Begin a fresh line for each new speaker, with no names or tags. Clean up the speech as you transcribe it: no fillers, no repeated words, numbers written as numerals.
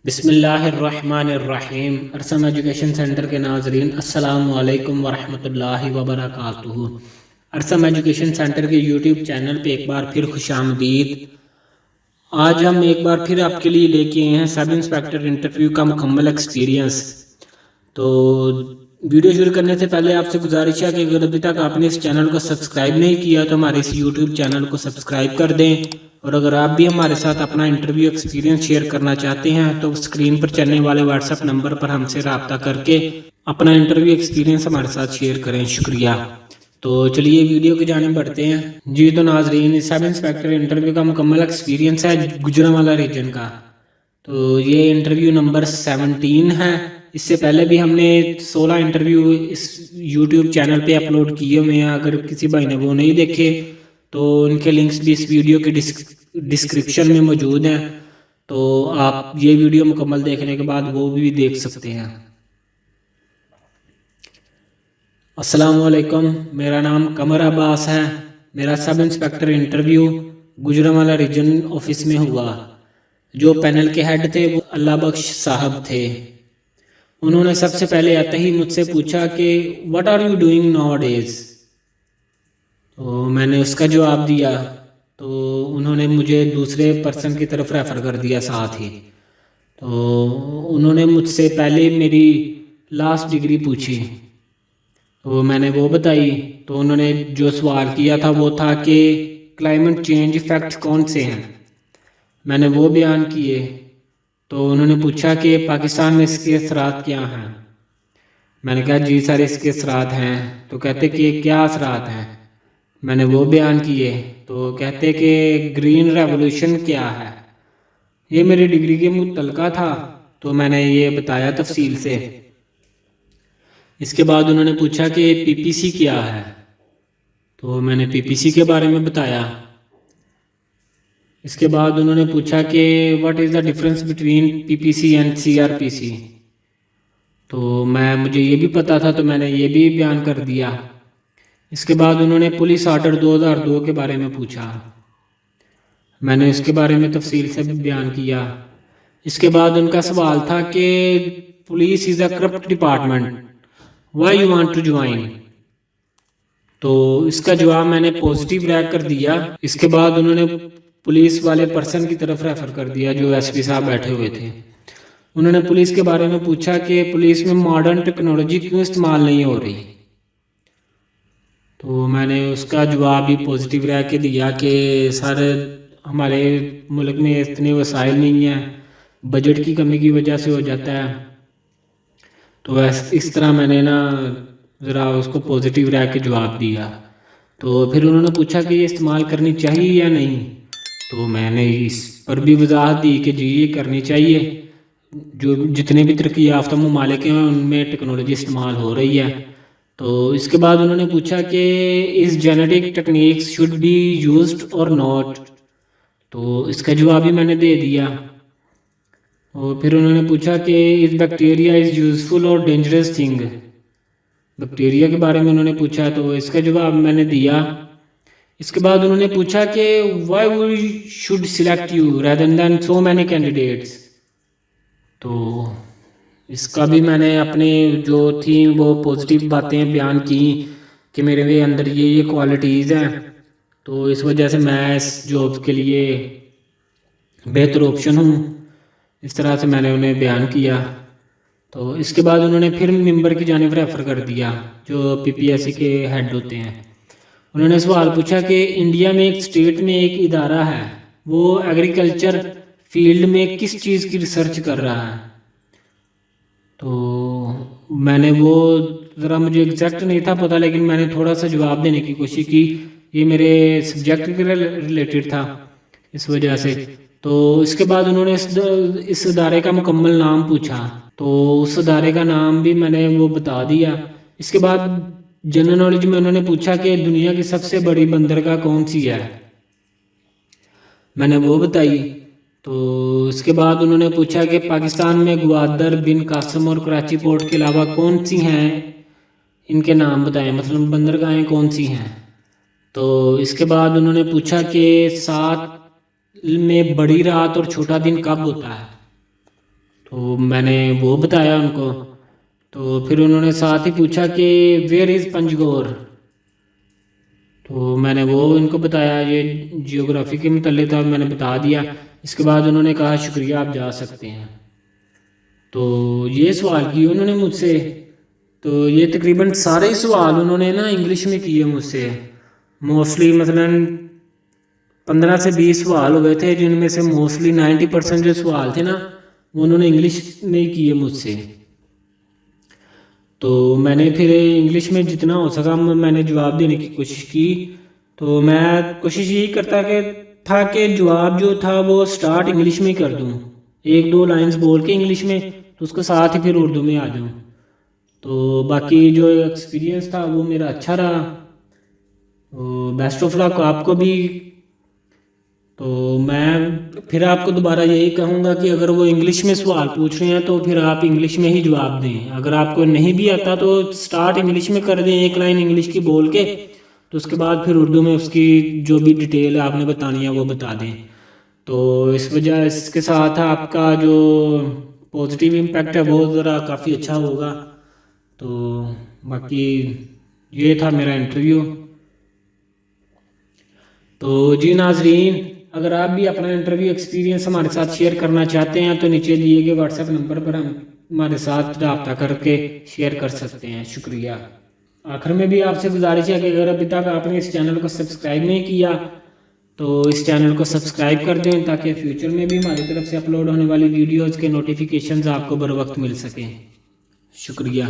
بسم اللہ الرحمن الرحیم۔ ارسم ایجوکیشن سینٹر کے ناظرین السلام علیکم ورحمۃ اللہ وبرکاتہ۔ ارسم ایجوکیشن سینٹر کے یوٹیوب چینل پہ ایک بار پھر خوش آمدید۔ آج ہم ایک بار پھر آپ کے لیے لے کے آئے ہیں سب انسپیکٹر انٹرویو کا مکمل ایکسپیرینس۔ تو ویڈیو شروع کرنے سے پہلے آپ سے گزارش ہے کہ اگر ابھی تک آپ نے اس چینل کو سبسکرائب نہیں کیا تو ہمارے اس یوٹیوب چینل کو سبسکرائب کر دیں، اور اگر آپ بھی ہمارے ساتھ اپنا انٹرویو ایکسپیرینس شیئر کرنا چاہتے ہیں تو اسکرین پر چلنے والے واٹس ایپ نمبر پر ہم سے رابطہ کر کے اپنا انٹرویو ایکسپیرینس ہمارے ساتھ شیئر کریں۔ شکریہ۔ تو چلیے ویڈیو کی جانب بڑھتے ہیں۔ جی تو ناظرین، سب انسپیکٹر انٹرویو کا مکمل ایکسپیرینس ہے گجرانوالہ ریجن کا۔ تو یہ انٹرویو نمبر 17 ہے۔ اس سے پہلے بھی ہم نے 16 انٹرویو اس یوٹیوب چینل پہ اپلوڈ کیے ہوئے ہیں۔ اگر کسی بھائی نے وہ نہیں دیکھے تو ان کے لنکس بھی اس ویڈیو کے ڈسکرپشن میں موجود ہیں، تو آپ یہ ویڈیو مکمل دیکھنے کے بعد وہ بھی دیکھ سکتے ہیں۔ السلام علیکم، میرا نام قمر عباس ہے۔ میرا سب inspector interview Gujranwala region office میں ہوا۔ جو پینل کے ہیڈ تھے وہ اللہ بخش صاحب تھے۔ انہوں نے سب سے پہلے آتے ہی مجھ سے پوچھا کہ what are you doing nowadays? تو میں نے اس کا جواب دیا، تو انہوں نے مجھے دوسرے پرسن کی طرف ریفر کر دیا ساتھ ہی۔ تو انہوں نے مجھ سے پہلے میری لاسٹ ڈگری پوچھی، تو میں نے وہ بتائی۔ تو انہوں نے جو سوال کیا تھا وہ تھا کہ کلائمیٹ چینج ایفیکٹ کون سے ہیں، میں نے وہ بیان کیے۔ تو انہوں نے پوچھا کہ پاکستان میں اس کے اثرات کیا ہیں، میں نے کہا جی سر اس کے اثرات ہیں۔ تو کہتے کہ کیا اثرات ہیں، میں نے وہ بیان کیے۔ تو کہتے کہ گرین ریولوشن کیا ہے، یہ میری ڈگری کے متعلقہ تھا، تو میں نے یہ بتایا تفصیل سے۔ اس کے بعد انہوں نے پوچھا کہ پی پی سی کیا ہے، تو میں نے پی پی سی کے بارے میں بتایا۔ اس کے بعد انہوں نے پوچھا کہ what is the difference between P P C and C R P C, تو مجھے یہ بھی پتا تھا تو میں نے یہ بھی بیان کر دیا۔ اس کے بعد انہوں نے پولیس آرڈر 2002 کے بارے میں پوچھا، میں نے اس کے بارے میں تفصیل سے بیان کیا۔ اس کے بعد ان کا سوال تھا کہ police is a corrupt department, why you want to join? تو اس کا جواب میں نے پوزیٹیو ریک کر دیا۔ اس کے بعد انہوں نے پولیس والے پرسن کی طرف ریفر کر دیا جو ایس پی صاحب بیٹھے ہوئے تھے۔ انہوں نے پولیس کے بارے میں پوچھا کہ پولیس میں ماڈرن ٹیکنالوجی کیوں استعمال نہیں ہو رہی، تو میں نے اس کا جواب بھی پوزیٹیو رہ کے دیا کہ سر ہمارے ملک میں اتنے وسائل نہیں ہیں، بجٹ کی کمی کی وجہ سے ہو جاتا ہے۔ تو اس طرح میں نے ذرا اس کو پوزیٹیو رہ کے جواب دیا۔ تو پھر انہوں نے پوچھا کہ یہ استعمال کرنی چاہیے یا نہیں، تو میں نے اس پر بھی وضاحت دی کہ جی یہ کرنی چاہیے۔ جو جتنے بھی ترقی یافتہ ممالک ہیں ان میں ٹیکنالوجی استعمال ہو رہی ہے۔ تو اس کے بعد انہوں نے پوچھا کہ اس genetic techniques should be used or not, تو اس کا جواب بھی میں نے دے دیا۔ اور پھر انہوں نے پوچھا کہ اس بیکٹیریا از یوزفل اور ڈینجرس تھنگ، بیکٹیریا کے بارے میں انہوں نے پوچھا تو اس کا جواب میں نے دیا۔ اس کے بعد انہوں نے پوچھا کہ why we should select you rather than so many candidates, تو اس کا بھی میں نے اپنے جو تھیں وہ پوزیٹیو باتیں بیان کی کہ میرے اندر یہ کوالٹیز ہیں، تو اس وجہ سے میں اس جاب کے لیے بہتر آپشن ہوں۔ اس طرح سے میں نے انہیں بیان کیا۔ تو اس کے بعد انہوں نے پھر ممبر کی جانب ریفر کر دیا جو پی پی ایس سی کے ہیڈ ہوتے ہیں۔ انہوں نے سوال پوچھا کہ انڈیا میں ایک اسٹیٹ میں ایک ادارہ ہے، وہ ایگریکلچر فیلڈ میں کس چیز کی ریسرچ کر رہا ہے، تو میں نے وہ ذرا مجھے ایگزیکٹ نہیں تھا پتہ، لیکن میں نے تھوڑا سا جواب دینے کی کوشش کی، یہ میرے سبجیکٹ کے ریلیٹڈ تھا اس وجہ سے۔ تو اس کے بعد انہوں نے اس ادارے کا مکمل نام پوچھا، تو اس ادارے کا نام بھی میں نے وہ بتا دیا۔ اس کے بعد جنرل نالج میں انہوں نے پوچھا کہ دنیا کی سب سے بڑی بندرگاہ کون سی ہے، میں نے وہ بتائی۔ تو اس کے بعد انہوں نے پوچھا کہ پاکستان میں گوادر، بن قاسم اور کراچی پورٹ کے علاوہ کون سی ہیں، ان کے نام بتائیں، مثلا بندرگاہیں کون سی ہیں۔ تو اس کے بعد انہوں نے پوچھا کہ سال میں بڑی رات اور چھوٹا دن کب ہوتا ہے، تو میں نے وہ بتایا ان کو. تو پھر انہوں نے ساتھ ہی پوچھا کہ ویئر از پنجگور. تو میں نے وہ ان کو بتایا، یہ جیوگرافی کے متعلق تھا، میں نے بتا دیا. اس کے بعد انہوں نے کہا شکریہ آپ جا سکتے ہیں. تو یہ سوال کیے انہوں نے مجھ سے. تو یہ تقریباً سارے سوال انہوں نے نا انگلش میں کیے مجھ سے. موسٹلی مثلاً 15 سے 20 سوال ہوئے تھے، جن میں سے موسٹلی 90% جو سوال تھے نا وہ انہوں نے انگلش میں ہی کیے مجھ سے. تو میں نے پھر انگلش میں جتنا ہو سکا میں نے جواب دینے کی کوشش کی. تو میں کوشش یہی کرتا تھا کہ جواب جو تھا وہ سٹارٹ انگلش میں ہی کر دوں، 1-2 لائنز بول کے انگلش میں، تو اس کے ساتھ ہی پھر اردو میں آ جاؤں. تو باقی جو ایکسپیرینس تھا وہ میرا اچھا رہا. بیسٹ آف لک آپ کو بھی. تو میں پھر آپ کو دوبارہ یہی کہوں گا کہ اگر وہ انگلش میں سوال پوچھ رہے ہیں تو پھر آپ انگلش میں ہی جواب دیں. اگر آپ کو نہیں بھی آتا تو سٹارٹ انگلش میں کر دیں، 1 لائن انگلش کی بول کے، تو اس کے بعد پھر اردو میں اس کی جو بھی ڈیٹیل آپ نے بتانی ہے وہ بتا دیں. تو اس کے ساتھ آپ کا جو پازیٹیو امپیکٹ ہے وہ ذرا کافی اچھا ہوگا. تو باقی یہ تھا میرا انٹرویو. تو جی ناظرین، اگر آپ بھی اپنا انٹرویو ایکسپیرینس ہمارے ساتھ شیئر کرنا چاہتے ہیں تو نیچے دیے گئے واٹس ایپ نمبر پر ہمارے ساتھ رابطہ کر کے شیئر کر سکتے ہیں. شکریہ. آخر میں بھی آپ سے گزارش ہے کہ اگر ابھی تک آپ نے اس چینل کو سبسکرائب نہیں کیا تو اس چینل کو سبسکرائب کر دیں تاکہ فیوچر میں بھی ہماری طرف سے اپلوڈ ہونے والی ویڈیوز کے نوٹیفیکیشنز آپ کو بر وقت مل سکیں. شکریہ.